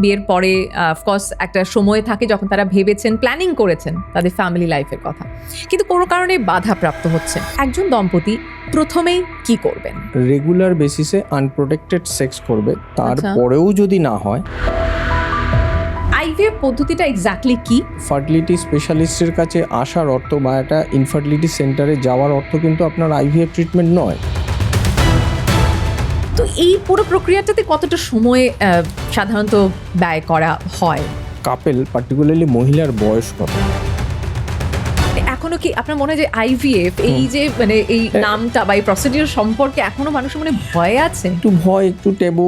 বিয়ের পরে অফকোর্স একটা সময় থাকে যখন তারা ভেবেছেন, প্ল্যানিং করেছেন তাদের ফ্যামিলি লাইফের কথা, কিন্তু কোনো কারণে বাধাপ্রাপ্ত হচ্ছে। একজন দম্পতি প্রথমেই কি করবেন? রেগুলার বেসিসে আনপ্রোটেক্টেড সেক্স করবে, তারপরেও যদি না হয়। আইভিএফ পদ্ধতিটা এক্স্যাক্টলি কি? ফার্টিলিটি স্পেশালিস্টের কাছে আসার অর্থ বা একটা ইনফার্টিলিটি সেন্টারে যাওয়ার অর্থ কিন্তু আপনার আইভিএফ ট্রিটমেন্ট নয়। তো এই পুরো প্রক্রিয়াটাতে কতটা সময় সাধারণত ব্যয় করা হয়? কাপেল, পার্টিকুলারলি মহিলার বয়স কত? এখনো কি আপনার মনে হয় যে আইভিএফ এই যে মানে এই নামটা বা এই প্রসিডিউর সম্পর্কে এখনো মানুষের মনে ভয় আছে? একটু ভয়, একটু টেবু।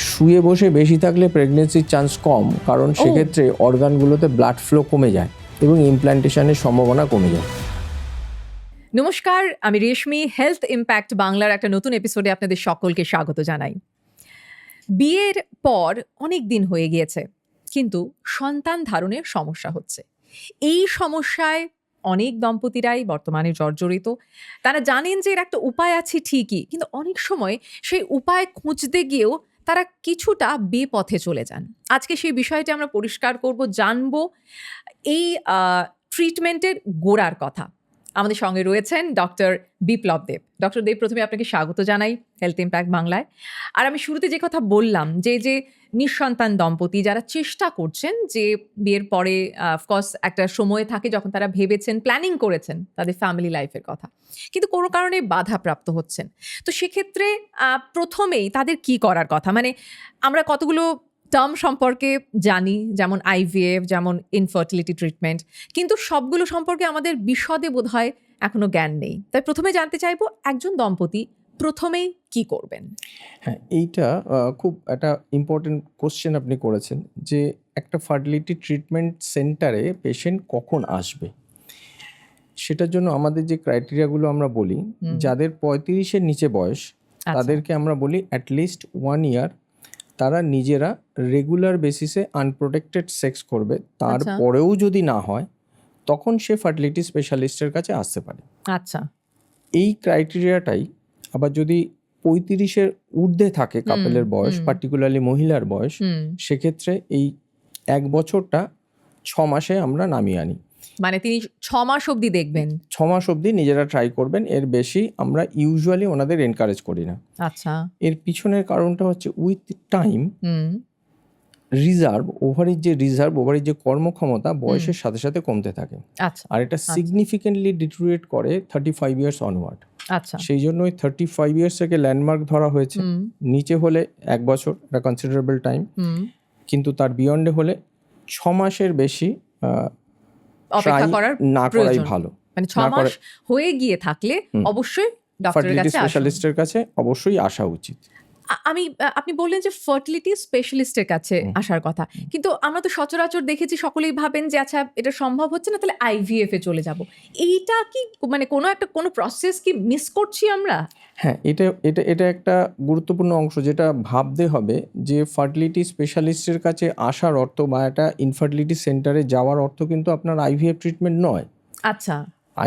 শুয়ে বসে বেশি থাকলে প্রেগনেন্সির চান্স কম, কারণ সেক্ষেত্রে অর্গানগুলোতে ব্লাড ফ্লো কমে যায় এবং ইমপ্ল্যান্টেশনের সম্ভাবনা কমে যায়। নমস্কার, আমি রেশমি। হেলথ ইম্প্যাক্ট বাংলার একটা নতুন এপিসোডে আপনাদের সকলকে স্বাগত জানাই। বিয়ের পর অনেক দিন হয়ে গিয়েছে, কিন্তু সন্তান ধারণের সমস্যা হচ্ছে। এই সমস্যায় অনেক দম্পতিরাই বর্তমানে জর্জরিত। তারা জানেন যে এর একটা উপায় আছে ঠিকই, কিন্তু অনেক সময় সেই উপায় খুঁজতে গিয়েও তারা কিছুটা বেপথে চলে যান। আজকে সেই বিষয়টি আমরা পরিষ্কার করব, জানবো এই ট্রিটমেন্টের গোড়ার কথা। আমাদের সঙ্গে রয়েছেন ডক্টর বিপ্লব দেব। ডক্টর দেব, প্রথমে আপনাকে স্বাগত জানাই হেলথ ইম্প্যাক্ট বাংলায়। আর আমি শুরুতে যে কথা বললাম, যে নিঃসন্তান দম্পতি যারা চেষ্টা করছেন যে বিয়ের পরে অফকোর্স একটা সময় থাকে যখন তারা ভেবেছেন, প্ল্যানিং করেছেন তাদের ফ্যামিলি লাইফের কথা, কিন্তু কোনো কারণে বাধাপ্রাপ্ত হচ্ছেন। তো সেক্ষেত্রে প্রথমেই তাদের কি করার কথা? মানে আমরা কতগুলো টার্ম সম্পর্কে জানি, যেমন আইভিএফ, যেমন ইনফার্টিলিটি ট্রিটমেন্ট, কিন্তু সবগুলো সম্পর্কে আমাদের বিশদে বোধহয় এখনো জ্ঞান নেই। তাই প্রথমে জানতে চাইবো, একজন দম্পতি প্রথমেই কি করবেন? হ্যাঁ, এইটা খুব একটা ইম্পর্টেন্ট কোশ্চেন আপনি করেছেন, যে একটা ফার্টিলিটি ট্রিটমেন্ট সেন্টারে পেশেন্ট কখন আসবে। সেটার জন্য আমাদের যে ক্রাইটেরিয়াগুলো আমরা বলি, যাদের 35-এর নিচে বয়স তাদেরকে আমরা বলি অ্যাটলিস্ট 1 ইয়ার তারা নিজেরা রেগুলার বেসিসে আনপ্রোটেক্টেড সেক্স করবে, তারপরেও যদি না হয় তখন সে ফার্টিলিটি স্পেশালিস্টের কাছে আসতে পারে। আচ্ছা, এই ক্রাইটেরিয়াটাই আবার যদি 35-এর ঊর্ধ্বে থাকে কাপেলের বয়স, পার্টিকুলারলি মহিলার বয়স, সেক্ষেত্রে এই 1 বছরটা 6 মাসে আমরা নামিয়ে আনি। মানে তিনি 6 মাস অবধি দেখবেন? 6 মাস অবধি নিজেরা ট্রাই করবেন, এর বেশি আমরা ইউজুয়ালি ওনাদের এনকারেজ করি না। আচ্ছা, এর পিছনের কারণটা হচ্ছে উইথ টাইম রিজার্ভ, ওভারির যে কর্মক্ষমতা বয়সের সাথে সাথে কমতে থাকে। আচ্ছা, আর এটা সিগনিফিকেন্টলি ডিটেরিয়েট করে 35 ইয়ার্স অনওয়ার্ড। আচ্ছা, সেই জন্য ওই 35 ইয়ার্স থেকে ল্যান্ডমার্ক ধরা হয়েছে। নিচে হলে 1 বছর, এটা কনসিডারেবল টাইম, কিন্তু তার বিয়ন্ডে হলে 6 মাসের বেশি অপেক্ষা করার না করাই ভালো। মানে 6 মাস হয়ে গিয়ে থাকলে অবশ্যই ডক্টরের কাছে স্পেশালিস্টের কাছে অবশ্যই আসা উচিত। আপনি বললেন যে ফার্টিলিটি স্পেশালিস্টের কাছে আসার কথা, কিন্তু আমরা তো সচরাচর দেখেছি সকলেই ভাবেন যে আচ্ছা এটা সম্ভব হচ্ছে না, তাহলে আইভিএফ এ চলে যাব। এইটা কি মানে কোনো প্রসেস কি মিস করছি আমরা? হ্যাঁ, এটা একটা গুরুত্বপূর্ণ অংশ, যেটা ভাবতে হবে যে ফার্টিলিটি স্পেশালিস্টের কাছে আসার অর্থ বা একটা ইনফার্টিলিটি সেন্টারে যাওয়ার অর্থ কিন্তু আপনার আইভিএফ ট্রিটমেন্ট নয়। আচ্ছা,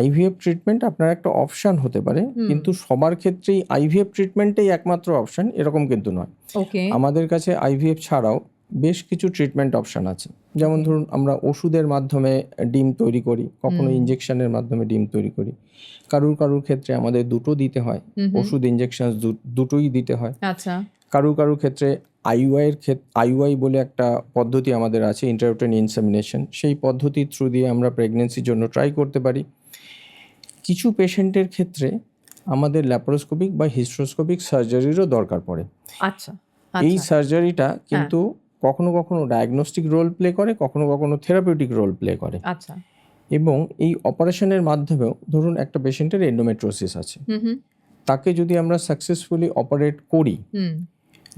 আইভিএফ ট্রিটমেন্ট আপনার একটা অপশান হতে পারে, কিন্তু সবার ক্ষেত্রেই আইভিএফ ট্রিটমেন্টটাই একমাত্র অপশান এরকম কিন্তু নয়। আমাদের কাছে আইভিএফ ছাড়াও বেশ কিছু ট্রিটমেন্ট অপশান আছে। যেমন ধরুন, আমরা ওষুধের মাধ্যমে ডিম তৈরি করি, কখনো ইনজেকশনের মাধ্যমে ডিম তৈরি করি। কারুর ক্ষেত্রে আমাদের দুটো দিতে হয়, ওষুধ ইনজেকশন দুটোই দিতে হয়। আচ্ছা, কারুর ক্ষেত্রে আইওআই বলে একটা পদ্ধতি আমাদের আছে, ইন্ট্রাউটেরাইন ইনসেমিনেশন, সেই পদ্ধতির থ্রু দিয়ে আমরা প্রেগনেন্সির জন্য ট্রাই করতে পারি। কিছু পেশেন্টের ক্ষেত্রে আমাদের ল্যাপারোস্কোপিক বা হিস্ট্রোস্কোপিক সার্জারিরও দরকার পড়ে। আচ্ছা, এই সার্জারিটা কিন্তু কখনো কখনো ডায়াগনস্টিক রোল প্লে করে, কখনো কখনো থেরাপিউটিক রোল প্লে করে। আচ্ছা, এবং এই অপারেশনের মাধ্যমেও, ধরুন একটা পেশেন্টের এন্ডোমেট্রোসিস আছে, তাকে যদি আমরা সাকসেসফুলি অপারেট করি,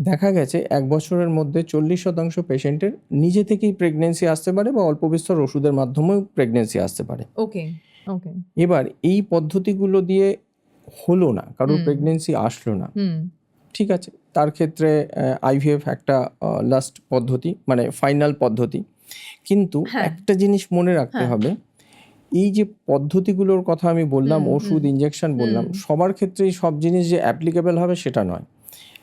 দেখা গেছে 1 বছরের মধ্যে 40% পেশেন্টের নিজে থেকেই প্রেগনেন্সি আসতে পারে বা অল্প বিস্তর ওষুধের মাধ্যমেও প্রেগনেন্সি আসতে পারে। এবার এই পদ্ধতিগুলো দিয়ে হলো না, কারোর প্রেগনেন্সি আসলো না, ঠিক আছে, তার ক্ষেত্রে আইভিএফ একটা লাস্ট পদ্ধতি, মানে ফাইনাল পদ্ধতি। কিন্তু একটা জিনিস মনে রাখতে হবে, এই যে পদ্ধতিগুলোর কথা আমি বললাম, ওষুধ ইনজেকশন বললাম, সবার ক্ষেত্রেই সব জিনিস যে অ্যাপ্লিকেবল হবে সেটা নয়।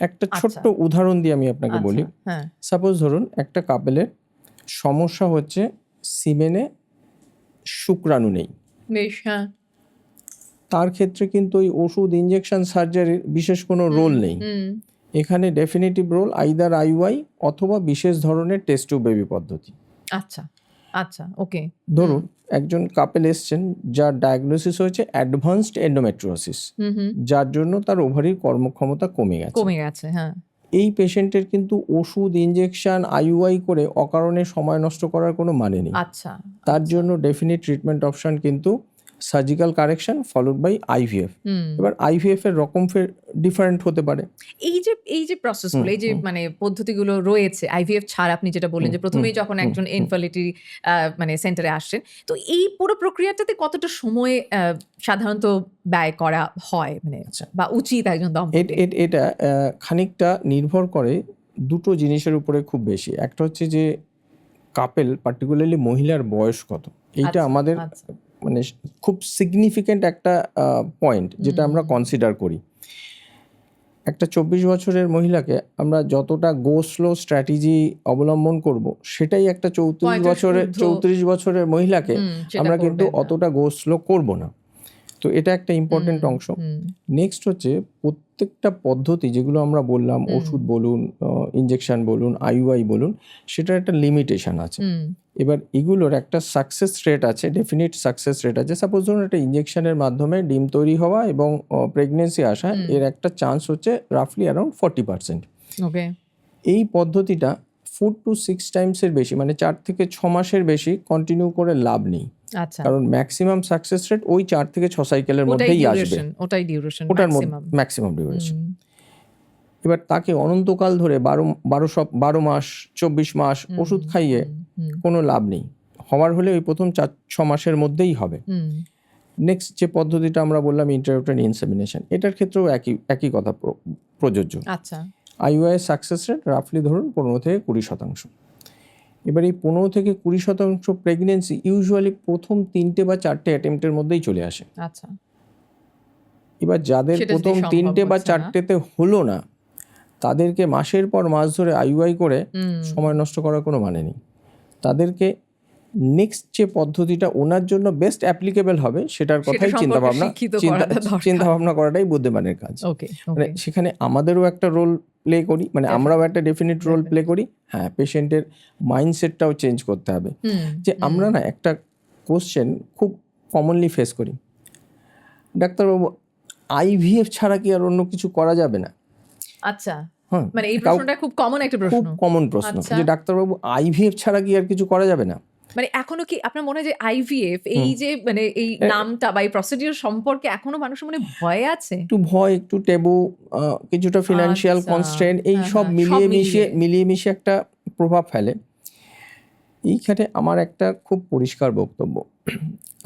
একটা ছোট্ট উদাহরণ দিয়ে আমি আপনাকে বলি। হ্যাঁ সাপোজ ধরুন একটা কাপেলের সমস্যা হচ্ছে সিমেনে শুক্রাণু নেই, বেশ হ্যাঁ তার ক্ষেত্রে কিন্তু ওই ওষুধ, ইনজেকশন, সার্জারির বিশেষ কোনো রোল নেই। এখানে ডেফিনেটিভ রোল আইদার আইওআই অথবা বিশেষ ধরনের টেস্ট টিউব বেবি পদ্ধতি। আচ্ছা আচ্ছা ওকে। ধরুন একজন কাপেল এসছেন যার ডায়াগনোসিস হয়েছে অ্যাডভান্সড এন্ডোমেট্রিওসিস, যার জন্য তার ওভারির কর্মক্ষমতা কমে গেছে। হ্যাঁ এই পেশেন্টের কিন্তু ওষুধ, ইনজেকশন, আইইউআই করে অকারণে সময় নষ্ট করার কোনো মানে নেই। আচ্ছা তার জন্য ডেফিনিট ট্রিটমেন্ট অপশন কিন্তু surgical correction followed by IVF. এবার আইভিএফ এর রকম ডিফারেন্ট হতে পারে। এই যে প্রসেসগুলো, এই যে মানে পদ্ধতিগুলো রয়েছে আইভিএফ ছাড়া, আপনি যেটা বললেন যে প্রথমেই যখন একজন ইনফার্টিলিটি মানে সেন্টারে আসছেন, তো এই পুরো প্রক্রিয়াটাতে কতটা সময় সাধারণত ব্যয় করা হয় মানে বা উচিত একজন দম্পতি? এটা খানিকটা নির্ভর করে দুটো জিনিসের উপরে খুব বেশি। একটা হচ্ছে যে কাপেল, পার্টিকুলারলি মহিলার বয়স কত, এইটা আমাদের মানে খুব সিগনিফিক্যান্ট একটা পয়েন্ট যেটা আমরা কনসিডার করি। একটা 24 বছরের মহিলাকে আমরা যতটা গো স্লো স্ট্র্যাটেজি অবলম্বন করব, সেটাই একটা 34 বছরের মহিলাকে আমরা কিন্তু অতটা গো স্লো করব না। তো এটা একটা ইম্পর্টেন্ট অংশ। নেক্সট হচ্ছে প্রত্যেকটা পদ্ধতি যেগুলো আমরা বললাম, ওষুধ বলুন, ইনজেকশন বলুন, আইইউআই বলুন, সেটার একটা লিমিটেশন আছে। এবার এগুলোর একটা সাকসেস রেট আছে, ডেফিনিট সাকসেস রেট আছে। সাপোজ ধরুন একটা ইনজেকশনের মাধ্যমে ডিম তৈরি হওয়া এবং প্রেগনেন্সি আসা, এর একটা চান্স হচ্ছে রাফলি অ্যারাউন্ড 40%। ওকে। এই পদ্ধতিটা 4 to 6 টাইমসের বেশি, মানে 4 থেকে 6 মাসের বেশি কন্টিনিউ করে লাভ নেই। আচ্ছা। কারণ ম্যাক্সিমাম সাকসেস রেট ওই 4 থেকে 6 সাইকেলের মধ্যেই আসবে। ওটাই ডিউরেশন, ওটার ম্যাক্সিমাম ডিউরেশন। এবার তাকে অনন্তকাল ধরে 12 মাস 24 মাস ওষুধ খাইয়ে কোনো লাভ নেই। হওয়ার হলে ওই প্রথম 4-6 মাসের মধ্যেই হবে। নেক্সট যে পদ্ধতিটা আমরা বললাম ইন্ট্রাইউটেরাইন ইনসেমিনেশন, এটার ক্ষেত্রেও একই কথা প্রযোজ্য। আচ্ছা। আইইউআই সাকসেস রেট রাফলি ধরুন 15 থেকে 20%। এবার এই 15 থেকে 20% প্রেগনেন্সি ইউজুয়ালি প্রথম 3টে বা 4টে অ্যাটেম্পটের মধ্যেই চলে আসে। আচ্ছা। এবার যাদের প্রথম 3টে বা 4টেতে হলো না, তাদেরকে মাসের পর মাস ধরে আইইউআই করে সময় নষ্ট করার কোনো মানে নেই। তাদেরকে নেক্সট যে পদ্ধতিটা ওনার জন্য বেস্ট অ্যাপ্লিকেবল হবে সেটার কথাই চিন্তা ভাবনা করাটাই বুদ্ধিমানের কাজ। মানে সেখানে আমাদেরও একটা রোল প্লে করি, মানে আমরাও একটা ডেফিনিট রোল প্লে করি। হ্যাঁ, পেশেন্টের মাইন্ডসেটটাও চেঞ্জ করতে হবে। যে আমরা না একটা কোশ্চেন খুব কমনলি ফেস করি, ডাক্তারবাবু আইভিএফ ছাড়া কি আর অন্য কিছু করা যাবে না? আচ্ছা, মানে এই প্রশ্নটা খুব কমন একটা প্রশ্ন, খুব কমন প্রশ্ন যে ডাক্তারবাবু আইভিএফ ছাড়া কি আর কিছু করা যাবে না? মানে এখনো কি আপনার মনে হয় যে আইভিএফ এই যে মানে এই নামটা বা এই প্রসিডিউর সম্পর্কে এখনো মানুষের মনে ভয় আছে? একটু ভয়, একটু টেবু, কিছুটা ফিনান্সিয়াল কনস্ট্রেন্ট, এই সব মিলিয়ে মিশিয়ে একটা প্রভাব ফেলে। এইখানে আমার একটা খুব পরিষ্কার বক্তব্য,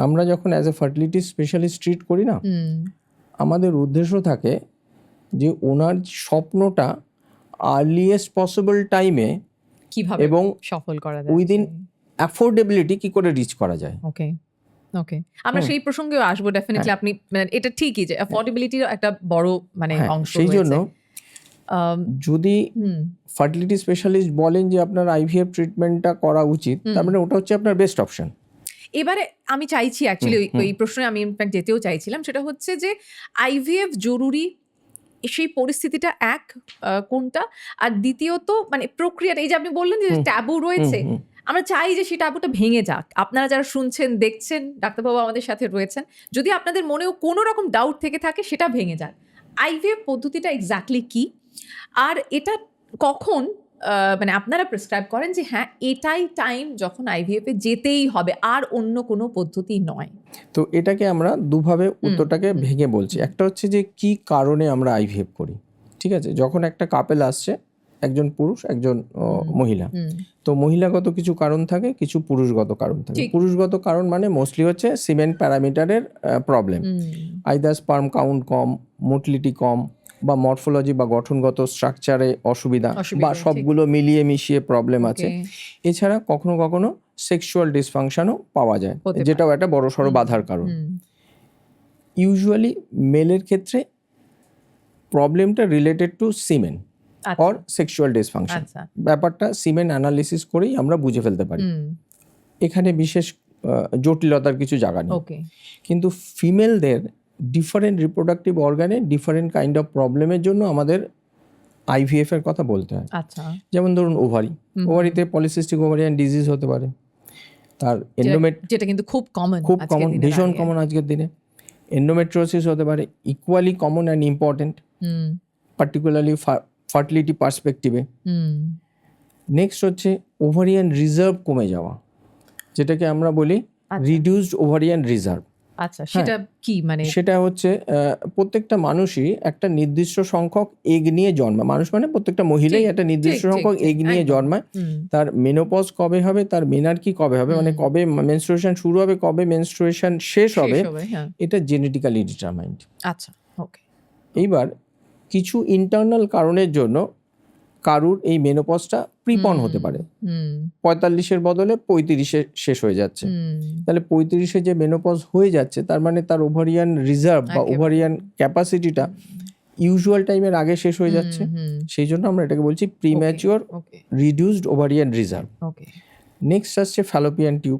আমরা যখন as a fertility specialist treat করি না, আমাদের উদ্দেশ্য থাকে যে ওনার স্বপ্নটা আর্লিয়েস্ট পসিবল টাইমে কিভাবে এবং সফল করা যায়, উইদিন অ্যাফোর্ডেবিলিটি কি করে রিচ করা যায়। ওকে ওকে, আমরা সেই প্রসঙ্গেও আসবো ডেফিনেটলি। আপনি এটা ঠিকই যে অ্যাফোর্ডেবিলিটির একটা বড় মানে অংশ। সেই জন্য যদি ফার্টিলিটি স্পেশালিস্ট বলেন যে আপনার আইভিএফ ট্রিটমেন্টটা করা উচিত, তার মানে ওটা হচ্ছে আপনার বেস্ট অপশন। এবারে আমি চাইছি অ্যাকচুয়ালি ওই প্রশ্নে আমি ইনফ্যাক্ট যেতেও চাইছিলাম, সেটা হচ্ছে যে আইভিএফ জরুরি সেই পরিস্থিতিটা এক কোনটা, আর দ্বিতীয়ত মানে প্রক্রিয়াটা, এই যে আপনি বললেন যে ট্যাবু রয়েছে, আমরা চাই যে সেই ট্যাবুটা ভেঙে যাক। আপনারা যারা শুনছেন দেখছেন, ডাক্তারবাবু আমাদের সাথে রয়েছেন, যদি আপনাদের মনেও কোনো রকম ডাউট থেকে থাকে সেটা ভেঙে যাক। আইভিএফ পদ্ধতিটা এক্স্যাক্টলি কি, আর এটা কখন মানে আপনারা প্রেসক্রাইব করেন যে হ্যাঁ এটাই টাইম যখন আইভিএফ এ যেতেই হবে, আর অন্য কোনো পদ্ধতি নয়? তো এটাকে আমরা দুভাবে উত্তরটাকে ভেঙে বলছি। একটা হচ্ছে যে কি কারণে আমরা আইভিএফ করি, ঠিক আছে? যখন একটা কাপেল আসছে, একজন পুরুষ একজন মহিলা, তো মহিলাগত কিছু কারণ থাকে, কিছু পুরুষগত কারণ থাকে। পুরুষগত কারণ মানে মোস্টলি হচ্ছে সিমেন প্যারামিটারের প্রবলেম, আইদার স্পার্ম কাউন্ট কম, মোটিলিটি কম, বা মরফোলজি বা গঠনগত স্ট্রাকচারে অসুবিধা, বা সবগুলো মিলিয়ে মিশিয়ে প্রবলেম আছে। এছাড়া কখনো কখনো সেক্সুয়াল ডিসফাংশনও পাওয়া যায়, যেটাও একটা বড়সড় বাধার কারণ। ইউজুয়ালি মেলের ক্ষেত্রে প্রবলেমটা related to সিমেন or sexual dysfunction. আচ্ছা ব্যাপারটা সিমেন অ্যানালিসিস করেই আমরা বুঝে ফেলতে পারি, এখানে বিশেষ জটিলতার কিছু জায়গা নেই। ওকে কিন্তু ফিমেলদের ডিফারেন্ট রিপ্রোডাক্টিভ অর্গানে ডিফারেন্ট কাইন্ড অফ প্রবলেমের জন্য আমাদের আইভিএফ এর কথা বলতে হয়। আচ্ছা যেমন ধরুন ওভারিতে পলিসিস্টিক ওভারিয়ান ডিজিজ হতে পারে, তার যেটা কিন্তু খুব কমন, ভীষণ কমন আজকের দিনে। এন্ডোমেট্রিওসিস হতে পারে, equally common and important, particularly fertility পার্সপেক্টিভে। নেক্সট হচ্ছে ওভারিয়ান রিজার্ভ কমে যাওয়া, যেটাকে আমরা বলি রিডিউসড ওভারিয়ান রিজার্ভ। আচ্ছা সেটা কি মানে? সেটা হচ্ছে প্রত্যেকটা মানুষই একটা নির্দিষ্ট সংখ্যক এগ নিয়ে জন্মায়। মানুষ মানে প্রত্যেকটা মহিলাই একটা নির্দিষ্ট সংখ্যক এগ নিয়ে জন্মায়। তার মেনোপজ কবে হবে, তার মেনার্কি কবে হবে, মানে কবে মেনস্ট্রুয়েশন শুরু হবে, কবে মেনস্ট্রুয়েশন শেষ হবে, এটা জেনেটিক্যালি ডিটারমাইন্ড। আচ্ছা ওকে। এইবার কিছু ইন্টারনাল কারণের জন্য কারুর এই মেনোপজটা প্রিপন হতে পারে, 45-এর বদলে 35-এ শেষ হয়ে যাচ্ছে। তাহলে 35-এ যে মেনোপজ হয়ে যাচ্ছে, তার মানে তার ওভারিয়ান রিজার্ভ বা ওভারিয়ান ক্যাপাসিটিটা ইউজুয়াল টাইমের আগে শেষ হয়ে যাচ্ছে। সেই জন্য আমরা এটাকে বলছি premature reduced ovarian reserve. Next আসছে ফ্যালোপিয়ান টিউব।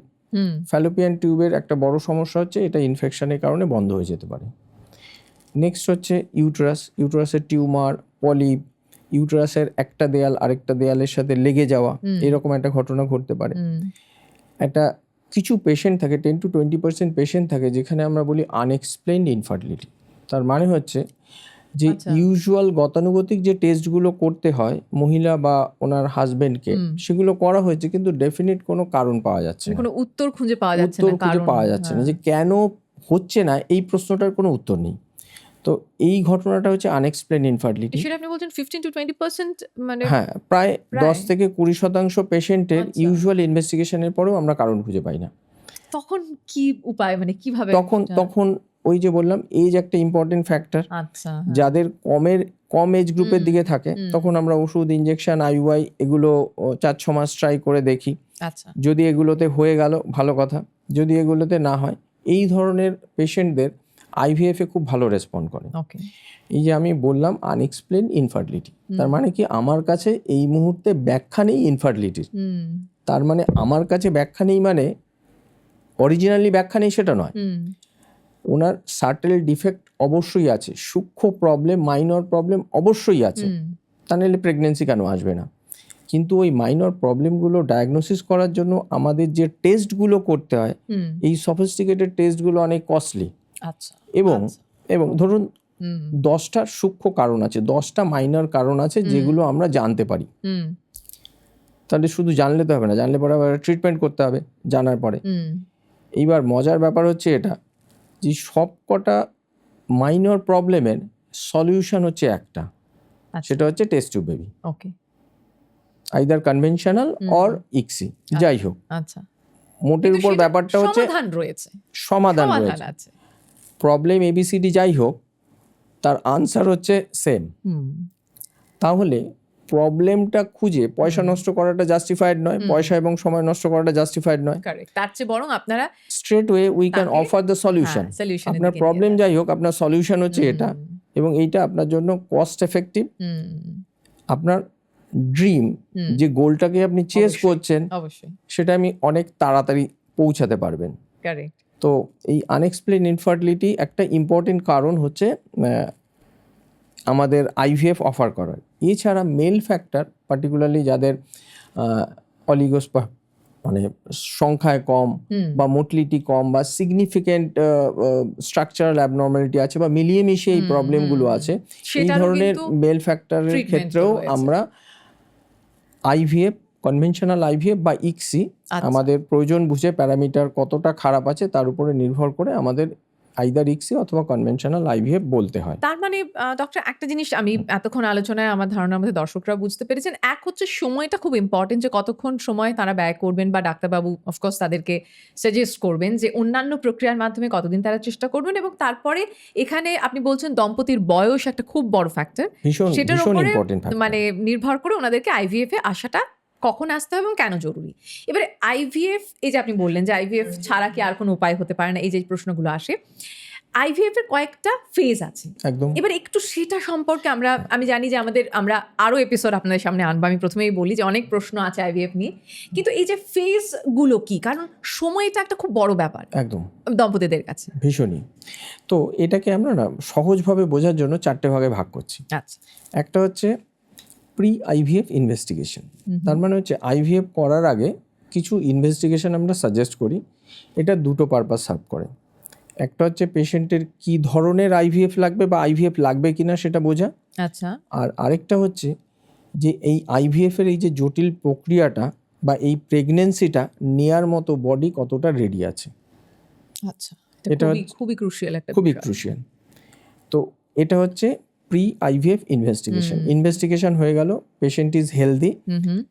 ফ্যালোপিয়ান টিউবের একটা বড় সমস্যা হচ্ছে এটা ইনফেকশনের কারণে বন্ধ হয়ে যেতে পারে। নেক্সট হচ্ছে ইউটেরাসের টিউমার, পলিপ, ইউটেরাসের একটা দেয়াল আরেকটা দেয়ালের সাথে লেগে যাওয়া, এরকম একটা ঘটনা ঘটতে পারে। একটা কিছু পেশেন্ট থাকে, 10-20% পেশেন্ট থাকে যেখানে আমরা বলি আনএক্সপ্লেইনড ইনফার্টিলিটি। তার মানে হচ্ছে যে ইউজুয়াল গতানুগতিক যে টেস্টগুলো করতে হয় মহিলা বা ওনার হাজবেন্ডকে, সেগুলো করা হয়েছে কিন্তু ডেফিনিট কোনো কারণ পাওয়া যাচ্ছে না, কোনো উত্তর খুঁজে পাওয়া যাচ্ছে না, যে কেন হচ্ছে না এই প্রশ্নটার কোনো উত্তর নেই। তো এই ঘটনাটা হচ্ছে আনএক্সপ্লেইনড ইনফার্টিলিটি। সেটা আপনি বলছেন 15-20%, মানে হ্যাঁ, প্রায় 10-20% পেশেন্টের ইউজুয়াল ইনভেস্টিগেশনের পরেও আমরা কারণ খুঁজে পাই না। তখন কি উপায়, মানে কিভাবে? তখন ওই যে বললাম, এজ একটা ইম্পর্টেন্ট ফ্যাক্টর। আচ্ছা, যাদের কম এজ গ্রুপের দিকে থাকে তখন আমরা ওষুধ, ইনজেকশন, IUI এগুলো 4-6 মাস ট্রাই করে দেখি। আচ্ছা, যদি এগুলোতে হয়ে গেল ভালো কথা, যদি এগুলোতে না হয়, এই ধরনের পেশেন্টদের IVF এ খুব ভালো রেসপন্ড করে। এই যে আমি বললাম আনএক্সপ্লেইনড ইনফার্টিলিটি, তার মানে কি আমার কাছে এই মুহূর্তে ব্যাখ্যা নেই ইনফার্টিলিটির। তার মানে আমার কাছে ব্যাখ্যা নেই মানে অরিজিনালি ব্যাখ্যা নেই সেটা নয়, ওনার সার্টেল ডিফেক্ট অবশ্যই আছে, সূক্ষ্ম প্রবলেম, মাইনর প্রবলেম অবশ্যই আছে, তা নাহলে প্রেগনেন্সি কেন আসবে না। কিন্তু ওই মাইনর প্রবলেমগুলো ডায়াগনোসিস করার জন্য আমাদের যে টেস্টগুলো করতে হয়, এই সফিস্টিকেটেড টেস্টগুলো অনেক কস্টলি। এবং ধরুন 10টা সূক্ষ্ম কারণ আছে, 10টা মাইনর কারণ আছে যেগুলো আমরা জানতে পারি। তাহলে শুধু জানলে তো হবে না, জানলে পরে আবার ট্রিটমেন্ট করতে হবে জানার পরে। এইবার মজার ব্যাপার হচ্ছে এটা যে সব কটা মাইনর প্রবলেমের সলিউশন হচ্ছে একটা, সেটা হচ্ছে test tube baby, either conventional or ICSI, যাই হোক। মোটের উপর ব্যাপারটা হচ্ছে সমাধান রয়েছে। প্রবলেম ABCD যাই হোক, তার আনসার হচ্ছে সেম। তাহলে প্রবলেমটা খুঁজে পয়সা নষ্ট করাটা জাস্টিফাইড নয়, পয়সা এবং সময় নষ্ট করাটা জাস্টিফাইড নয়। তার চেয়ে বরং আপনারা straight way we can offer the solution. আপনার প্রবলেম যাই হোক, আপনার সলিউশন হচ্ছে এটা, এবং এইটা আপনার জন্য কস্ট এফেক্টিভ। আপনার ড্রিম যে গোলটাকে আপনি চেস করছেন, সেটা আমি অনেক তাড়াতাড়ি পৌঁছাতে পারবেন। তো এই আনএক্সপ্লেইন ইনফার্টিলিটি একটা ইম্পর্টেন্ট কারণ হচ্ছে আমাদের IVF অফার করার। এছাড়া মেল ফ্যাক্টর, পার্টিকুলারলি যাদের অলিগোস্পার্ম মানে সংখ্যায় কম বা মোটিলিটি কম বা সিগনিফিক্যান্ট স্ট্রাকচারাল অ্যাবনর্মালিটি আছে বা মিলিয়ে মিশিয়ে এই প্রবলেমগুলো আছে, এই ধরনের মেল ফ্যাক্টরের ক্ষেত্রেও আমরা IVF, কনভেনশনাল IVF বা ইক্সি আমাদের প্রয়োজন বুঝে প্যারামিটার কতটা খারাপ আছে তার উপরে নির্ভর করে আমাদের আইদার ইক্সি অথবা কনভেনশনাল IVF বলতে হয়। তার মানে ডক্টর, একটা জিনিস আমি এতক্ষণ আলোচনায় আমার ধারণার মধ্যে দর্শকরা বুঝতে পেরেছেন, এক হচ্ছে সময়টা খুব ইম্পর্টেন্ট, যে কতক্ষণ সময় তারা ব্যয় করবেন, বা ডাক্তারবাবু অফকোর্স তাদেরকে সাজেস্ট করবেন যে অন্যান্য প্রক্রিয়ার মাধ্যমে কতদিন তারা চেষ্টা করবেন, এবং তারপরে এখানে আপনি বলছেন দম্পতির বয়স একটা খুব বড় ফ্যাক্টর, সেটার উপরে মানে নির্ভর করে ওনাদেরকে IVF এ আসাটা কখন আসতে হবে এবং কেন জরুরি। এবারে IVF, এই যে আপনি বললেন যে IVF ছাড়া কি আর কোনো উপায় হতে পারে না, এই যে প্রশ্নগুলো আসে, আইভিএফ এর কয়েকটা ফেজ আছে, একদম এবার একটু সেটা সম্পর্কে আমি জানি যে আমরা আরো এপিসোড আপনাদের সামনে আনবো। আমি প্রথমেই বলি যে অনেক প্রশ্ন আছে আইভিএফ নিয়ে, কিন্তু এই যে ফেজ গুলো কি, কারণ সময়টা একটা খুব বড় ব্যাপার একদম দম্পতিদের কাছে। ভীষণই। তো এটাকে আমরা না সহজভাবে বোঝার জন্য 4টে ভাগে ভাগ করছি। আচ্ছা, একটা হচ্ছে প্রি আইভিএফ ইনভেস্টিগেশন, তার মানে হচ্ছে আইভিএফ করার আগে কিছু ইনভেস্টিগেশন আমরা সাজেস্ট করি। এটা দুটো পারপাস সার্ভ করে। একটা হচ্ছে পেশেন্টের কি ধরনের আইভিএফ লাগবে বা আইভিএফ লাগবে কিনা সেটা বোঝা, আচ্ছা, আর আরেকটা হচ্ছে যে এই আইভিএফের এই যে জটিল প্রক্রিয়াটা বা এই প্রেগনেন্সিটা নেয়ার মতো বডি কতটা রেডি আছে। আচ্ছা, এটা খুবই ক্রুশিয়াল একটা খুবই বিষয়। ক্রুশিয়াল। তো এটা হচ্ছে প্রি আইভিএফ ইনভেস্টিগেশন হয়ে গেল, patient is healthy,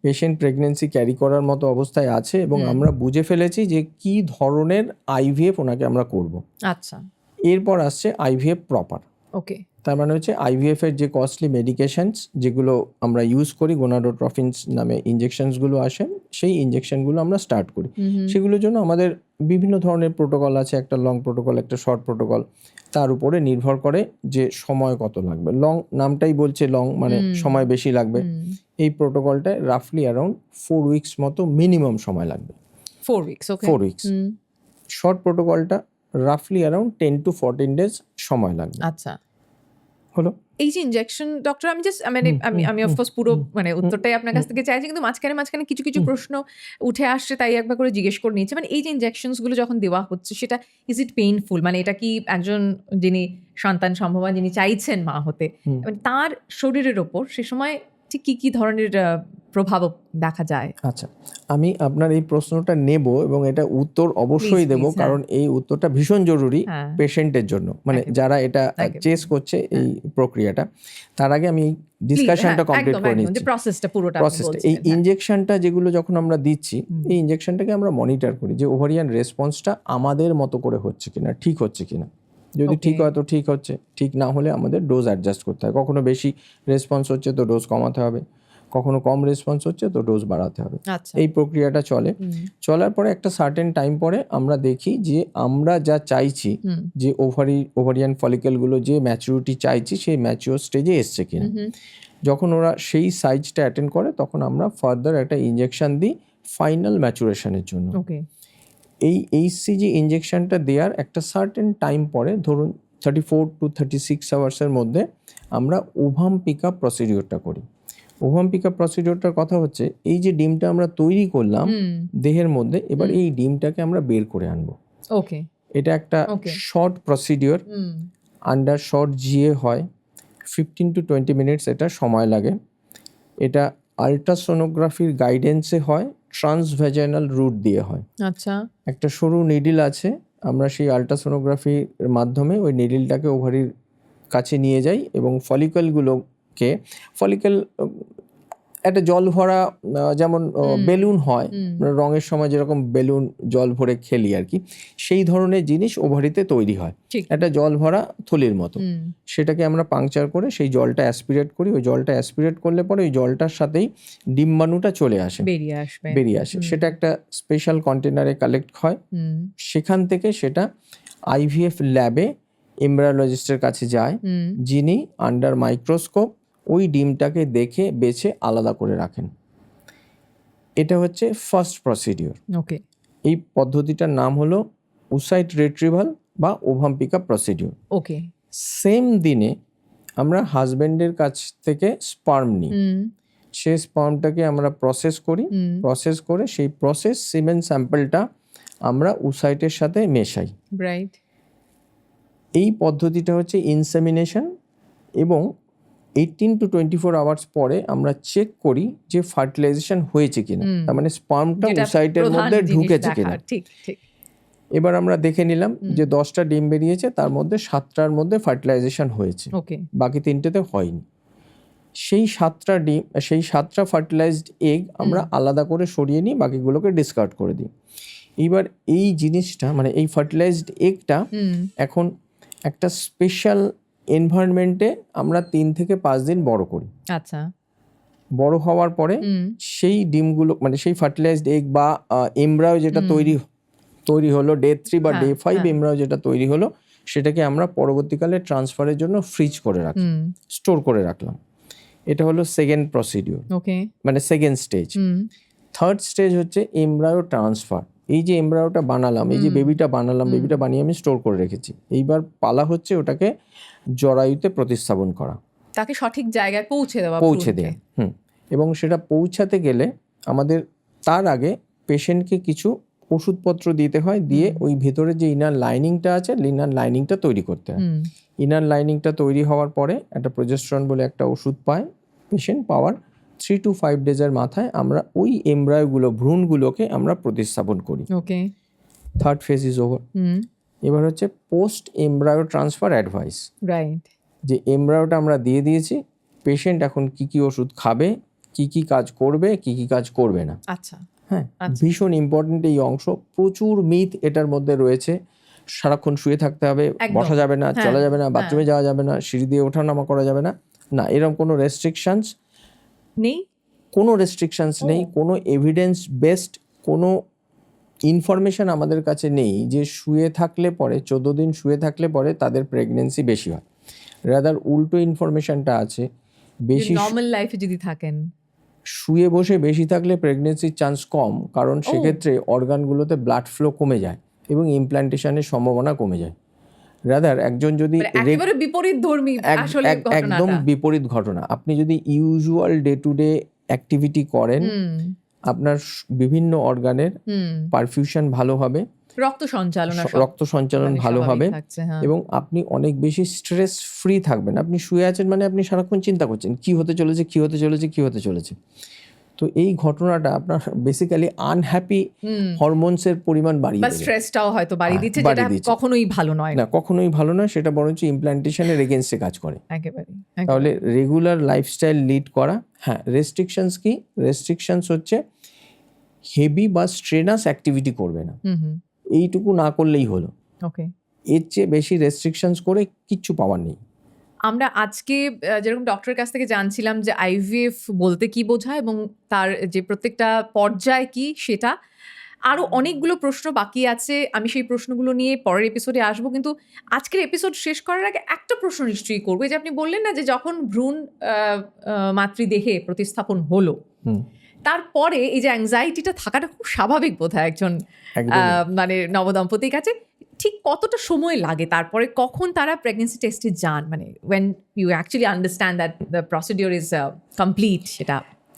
patient pregnancy carry করার মতো অবস্থায় আছে এবং আমরা বুঝে ফেলেছি যে কি ধরনের আইভিএফ ওনাকে আমরা করব। আচ্ছা, এরপর আসছে আইভিএফ প্রপার। ওকে, তার মানে হচ্ছে আইভিএফ এর যে কস্টলি মেডিকেশনস যেগুলো আমরা ইউজ করি, গোনাডোট্রফিনস নামে ইঞ্জেকশনসগুলো আসেন, সেই ইঞ্জেকশনগুলো আমরা স্টার্ট করি। সেগুলোর জন্য আমাদের বিভিন্ন ধরনের প্রোটোকল আছে, একটা লং প্রোটোকল, একটা শর্ট প্রোটোকল। তার উপরে নির্ভর করে যে সময় কত লাগবে। লং নামটাই বলছে লং, মানে সময় বেশি লাগবে। এই প্রোটোকলটায় রাফলি অ্যারাউন্ড 4 উইকস মতো মিনিমাম সময় লাগবে। 4 উইকস, ওকে, 4 উইকস। শর্ট প্রোটোকলটা রাফলি অ্যারাউন্ড 10 to 14 ডেজ সময় লাগবে। আচ্ছা, হলো। এই যে ইনজেকশন ডক্টর, আমি অফকোর্স পুরো উত্তরটাই আপনার কাছ থেকে চাইছি, কিন্তু মাঝখানে কিছু প্রশ্ন উঠে আসছে, তাই একবার করে জিজ্ঞেস করে নিয়েছে। এই যে ইনজেকশনস গুলো যখন দেওয়া হচ্ছে, সেটা ইজ ইট পেইনফুল? এটা কি একজন যিনি সন্তান সম্ভবা, যিনি চাইছেন মা হতে, তার শরীরের ওপর সে সময় ঠিক কি ধরনের প্রভাব দেখা যায়? আচ্ছা, আমি আপনার এই প্রশ্নটা নেব এবং এটা উত্তর অবশ্যই দেব, কারণ এই উত্তরটা ভীষণ জরুরি পেশেন্টের জন্য, যারা এটা চেস করছে এই প্রক্রিয়াটা। তার আগে আমি ডিসকাশনটা কমপ্লিট করে নিচ্ছি। প্রসেসটা এই ইনজেকশনটা যেগুলো যখন আমরা দিচ্ছি, এই ইনজেকশনটাকে আমরা মনিটর করি যে ওভারিয়ান রেসপন্সটা আমাদের মতো করে হচ্ছে কিনা, ঠিক হচ্ছে কিনা। যদি ঠিক হয় তো ঠিক হচ্ছে, ঠিক না হলে আমাদের ডোজ অ্যাডজাস্ট করতে হয়। কখনো বেশি রেসপন্স হচ্ছে তো ডোজ কমাতে হবে, কখনো কম রেসপন্স হচ্ছে তো ডোজ বাড়াতে হবে। এই প্রক্রিয়াটা চলার পরে একটা সার্টেন টাইম পরে আমরা দেখি যে আমরা যা চাইছি, যে ওভারিয়ান ফলিকেলগুলো যে ম্যাচুরিটি চাইছি সেই ম্যাচিওর স্টেজে এসছে কিনা। যখন ওরা সেই সাইজটা অ্যাটেন্ড করে তখন আমরা ফার্দার একটা ইনজেকশন দিই ফাইনাল ম্যাচুরেশনের জন্য। এই এইচসিজি ইনজেকশনটা দেওয়ার একটা সার্টেন টাইম পরে, ধরুন 34 to 36 আওয়ার্সের মধ্যে আমরা ওভাম পিক আপ প্রসিডিওরটা করি। ওভাম পিক আপ প্রসিডিওরটার কথা হচ্ছে এই যে ডিমটা আমরা তৈরি করলাম দেহের মধ্যে, এবার এই ডিমটাকে আমরা বের করে আনবো। এটা একটা short procedure, under short GA হয়, 15 to 20 মিনিটস এটা সময় লাগে। এটা আল্ট্রাসোনোগ্রাফির গাইডেন্সে হয়, ট্রান্সভ্যাজাইনাল রুট দিয়ে হয়। আচ্ছা, একটা সরু নিডিল আছে, আমরা সেই আল্ট্রাসোনোগ্রাফির মাধ্যমে ওই নিডিলটাকে ওভারির কাছে নিয়ে যাই এবং ফলিকেলগুলোকে, ফলিকেল একটা জল ভরা যেমন বেলুন হয়, রঙের সময় যেরকম বেলুন জল ভরে খেলি আর কি, সেই ধরনের জিনিস ওভারিতে তৈরি হয়, একটা জল ভরা থলির মতো। সেটাকে আমরা পাংচার করে সেই জলটা অ্যাসপিরেট করি। ওই জলটা অ্যাসপিরেট করলে পরে ওই জলটার সাথেই ডিম্বাণুটা চলে আসে, বেরিয়ে আসে। সেটা একটা স্পেশাল কন্টেনারে কালেক্ট হয়। সেখান থেকে সেটা আইভিএফ ল্যাবে এমব্রায়োলজিস্টের কাছে যায়, যিনি আন্ডার মাইক্রোস্কোপ ওই ডিমটাকে দেখে বেছে আলাদা করে রাখেন। এটা হচ্ছে ফার্স্ট প্রসিডিওর। এই পদ্ধতিটার নাম হলো ওসাইট রিট্রিভাল বা ovum pick up procedure. Same দিনে আমরা হাজব্যান্ডের কাছ থেকে স্পার্ম নিই, সেই স্পার্মটাকে আমরা প্রসেস করে সেই প্রসেস সিমেন স্যাম্পলটা আমরা ওসাইটের সাথে মেশাই। এই পদ্ধতিটা হচ্ছে ইনসেমিনেশন, এবং 18 to 24 আওয়ার্স পরে আমরা চেক করি যে ফার্টিলাইজেশন হয়েছে কিনা, তার মানে স্পার্মটা ওসাইটের মধ্যে ঢুকেছে কিনা। এবার আমরা দেখে নিলাম যে 10টা ডিম বেরিয়েছে, তার মধ্যে 7টার মধ্যে ফার্টিলাইজেশন হয়েছে, বাকি 3টেতে হয়নি। সেই 7টা ফার্টিলাইজড এগ আমরা আলাদা করে সরিয়ে নিই, বাকিগুলোকে ডিসকার্ড করে দিই। এবার এই জিনিসটা এই ফার্টিলাইজড এগটা এখন একটা স্পেশাল এনভায়রনমেন্টে আমরা 3 থেকে 5 দিন বড় করি। বড় হওয়ার পরে সেই ডিমগুলো সেই ফার্টিলাইজড এগ বা এমব্রায়ো যেটা তৈরি হলো ডে 3 বা ডে 5 এমব্রায়ো যেটা তৈরি হলো, সেটাকে আমরা পরবর্তীকালে ট্রান্সফারের জন্য ফ্রিজ করে রাখি, স্টোর করে রাখলাম। এটা হলো সেকেন্ড প্রসিডিওর, ওকে। মানে সেকেন্ড স্টেজ। থার্ড স্টেজ হচ্ছে এমব্রায়ো ট্রান্সফার। এই যে এমব্রায়োটা বানালাম, এই যে বেবিটা বানালাম, বেবিটা বানিয়ে আমি স্টোর করে রেখেছি, এইবার পালা হচ্ছে ওটাকে জরায়ুতে প্রতিস্থাপন করা, তাকে সঠিক জায়গায় পৌঁছে দেওয়া। দেওয়া। এবং সেটা পৌঁছাতে গেলে আমাদের তার আগে পেশেন্টকে কিছু ওষুধপত্র দিতে হয়, দিয়ে ওই ভেতরে যে ইনার লাইনিংটা আছে, ইনার লাইনিংটা তৈরি করতে হয়। ইনার লাইনিংটা তৈরি হওয়ার পরে একটা প্রোজেস্টেরন বলে একটা ওষুধ পায় পেশেন্ট, পাওয়ার 3 to 5 ডেজের মাথায় আমরা ওই এমব্রায়োগুলো, ভ্রূণগুলোকে আমরা প্রতিস্থাপন করি। Okay. Third phase is over. এবার হচ্ছে post embryo transfer advice. Right. যে এমব্রায়োটা আমরা দিয়ে দিয়েছি, পেশেন্ট এখন কি কি ওষুধ খাবে, কি কি কাজ করবে, কি কি কাজ করবে না। আচ্ছা। হ্যাঁ, ভীষণ ইম্পর্টেন্ট এই অংশ। প্রচুর মিথ এটার মধ্যে রয়েছে। সারাক্ষণ শুয়ে থাকতে হবে, বসা যাবে না, চলা যাবে না, বাথরুমে যাওয়া যাবে না, সিঁড়ি দিয়ে ওঠানামা করা যাবে না। না, এরকম কোনো রেস্ট্রিকশনস নেই, কোনো রেস্ট্রিকশনস নেই, কোনো এভিডেন্স বেসড কোনো ইনফরমেশন আমাদের কাছে নেই যে শুয়ে থাকলে পরে 14 দিন শুয়ে থাকলে পরে তাদের প্রেগনেন্সি বেশি হয়। রাদার উল্টো ইনফরমেশনটা আছে, বেশি নর্মাল লাইফে যদি থাকেন শুয়ে বসে বেশি থাকলে প্রেগনেন্সির চান্স কম, কারণ সেক্ষেত্রে অর্গানগুলোতে ব্লাড ফ্লো কমে যায় এবং ইমপ্ল্যান্টেশনের সম্ভাবনা কমে যায়। রাদার একজন যদি একেবারে বিপরীতধর্মী আসলে একদম বিপরীত ঘটনা, আপনি যদি usual day to day activity করেন, আপনার বিভিন্ন অর্গানের পারফিউশন ভালো হবে, রক্ত সঞ্চালন ভালো হবে, এবং আপনি অনেক বেশি স্ট্রেস ফ্রি থাকবেন। আপনি শুয়ে আছেন মানে আপনি সারাক্ষণ চিন্তা করছেন কি হতে চলেছে, কি হতে চলেছে, কি হতে চলেছে। তো এই ঘটনাটা আপনার বেসিক্যালি আনহ্যাপি হরমোনসের পরিমাণ বাড়িয়ে দেবে, স্ট্রেসটাও হয়তো বাড়িয়ে দিচ্ছে, যেটা কখনোই ভালো নয়। না, কখনোই ভালো নয়, সেটা বরঞ্চ ইমপ্ল্যান্টেশনের এগেইনস্টে কাজ করে। একেবারে। তাহলে রেগুলার লাইফস্টাইল লিড করা। হ্যাঁ, রেস্ট্রিকশনস কি? রেস্ট্রিকশনস হচ্ছে হেভি বা স্ট্রেনাস অ্যাক্টিভিটি করবে না, এইটুকু না করলেই হলো। ওকে। এর চেয়ে বেশি রেস্ট্রিকশনস করে কিচ্ছু পাওয়ার নেই। আমরা আজকে যেরকম ডক্টরের কাছ থেকে জানছিলাম যে আইভিএফ বলতে কি বোঝায় এবং তার যে প্রত্যেকটা পর্যায় কি, সেটা আরও অনেকগুলো প্রশ্ন বাকি আছে। আমি সেই প্রশ্নগুলো নিয়ে পরের এপিসোডে আসবো, কিন্তু আজকের এপিসোড শেষ করার আগে একটা প্রশ্ন নিশ্চয়ই করবো। যে আপনি বললেন না যে যখন ভ্রূণ মাতৃদেহে প্রতিস্থাপন হলো, তারপরে এই যে অ্যাংজাইটিটা থাকাটা খুব স্বাভাবিক বোধহয় একজন মানে নবদম্পতির কাছে। ঠিক কতটা সময় লাগে তারপরে, কখন তারা প্রেগনেন্সি টেস্টে যান, মানে when you actually understand that the procedure is complete? সেটা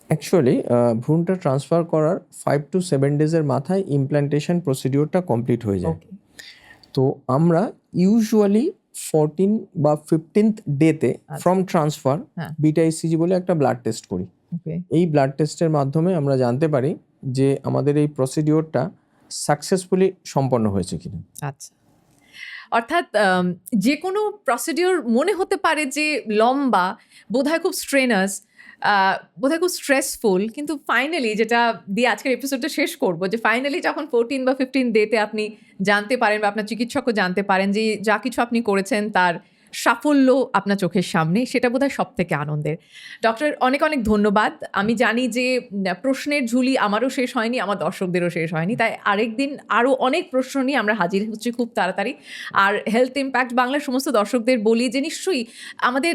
অ্যাকচুয়ালি ভ্রূণটা ট্রান্সফার করার 5 to 7 ডেজের মাথায় ইমপ্ল্যান্টেশন প্রসিডিওরটা কমপ্লিট হয়ে যায়। তো আমরা ইউজুয়ালি 14 বা 15th ডেতে ফ্রম ট্রান্সফার বিটা ইসিজি বলে একটা ব্লাড টেস্ট করি। এই ব্লাড টেস্টের মাধ্যমে আমরা জানতে পারি যে আমাদের এই প্রসিডিওরটা সাকসেসফুলি সম্পন্ন হয়েছে কিনা। আচ্ছা, অর্থাৎ যে কোনো প্রসিডিওর মনে হতে পারে যে লম্বা, বোধহয় খুব স্ট্রেনাস, বোধহয় খুব স্ট্রেসফুল, কিন্তু ফাইনালি যেটা দিয়ে আজকের এপিসোডটা শেষ করবো, যে ফাইনালি যখন 14 বা 15 ডেতে আপনি জানতে পারেন বা আপনার চিকিৎসকও জানতে পারেন যে যা কিছু আপনি করেছেন তার সাফল্য আপনার চোখের সামনে, সেটা বোধহয় সব থেকে আনন্দের। ডক্টর, অনেক অনেক ধন্যবাদ। আমি জানি যে প্রশ্নের ঝুলি আমারও শেষ হয়নি, আমার দর্শকদেরও শেষ হয়নি, তাই আরেকদিন আরও অনেক প্রশ্ন নিয়ে আমরা হাজির হচ্ছি খুব তাড়াতাড়ি। আর হেলথ ইম্প্যাক্ট বাংলার সমস্ত দর্শকদের বলি যে নিশ্চয়ই আমাদের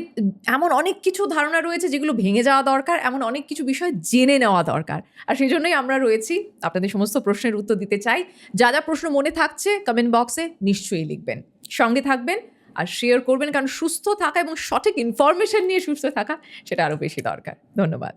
এমন অনেক কিছু ধারণা রয়েছে যেগুলো ভেঙে যাওয়া দরকার, এমন অনেক কিছু বিষয় জেনে নেওয়া দরকার, আর সেই জন্যই আমরা রয়েছি, আপনাদের সমস্ত প্রশ্নের উত্তর দিতে চাই। যা যা প্রশ্ন মনে থাকছে কমেন্ট বক্সে নিশ্চয়ই লিখবেন, সঙ্গে থাকবেন আর শেয়ার করবেন, কারণ সুস্থ থাকা এবং সঠিক ইনফরমেশন নিয়ে সুস্থ থাকা সেটা আরও বেশি দরকার। ধন্যবাদ।